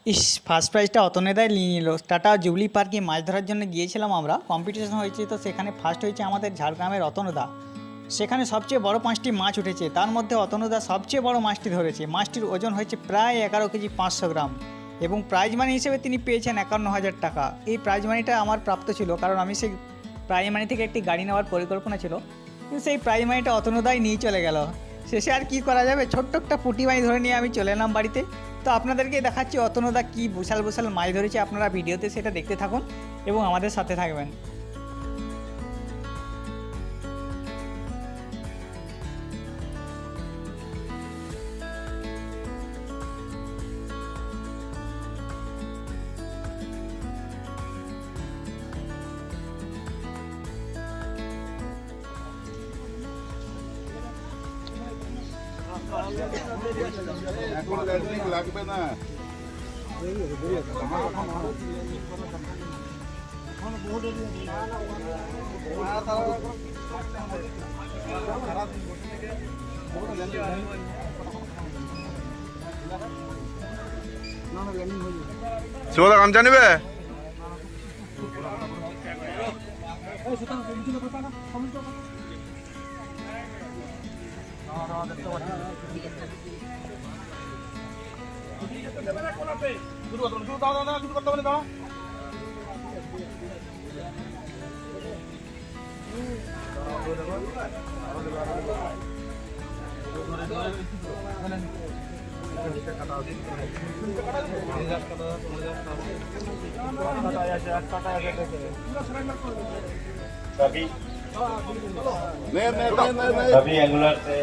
ইস, first প্রাইজটা অতনেদাই নিয়ে নিল। Tata jubilee পার্কে মাছ ধরার জন্য গিয়েছিলাম আমরা, কম্পিটিশন হয়েছে, তো সেখানে ফার্স্ট হয়েছে আমাদের ঝাড়গ্রামের অতনুদা। সেখানে সবচেয়ে বড় 5টি মাছ উঠেছে, তার মধ্যে অতনুদা সবচেয়ে বড় মাছটি ধরেছে। মাছটির ওজন হয়েছে প্রায় 11 কেজি 500 গ্রাম এবং প্রাইজ মানি হিসেবে তিনি পেয়েছেন 51,000 টাকা। এই প্রাইজ মানিটা আমার প্রাপ্ত ছিল, কারণ আমি সেই প্রাইজ মানি থেকে একটি গাড়ি নেওয়ার পরিকল্পনা ছিল, কিন্তু সেই প্রাইজ মানিটা অতনুদাই নিয়ে চলে গেল। শেষে আর কি করা যাবে, ছোট্ট একটা পুঁটি মাছ ধরে নিয়ে আমি চলে এলাম বাড়িতে। তো আপনাদেরকে দেখাচ্ছি অতনুদা কি বিশাল বিশাল মাছ ধরেছে, আপনারা ভিডিওতে সেটা দেখতে থাকুন এবং আমাদের সাথে থাকবেন। এখন ল্যান্ডিং লাগবে না। শিবদা গামছা নিবে? सभी सभी एंगुलर से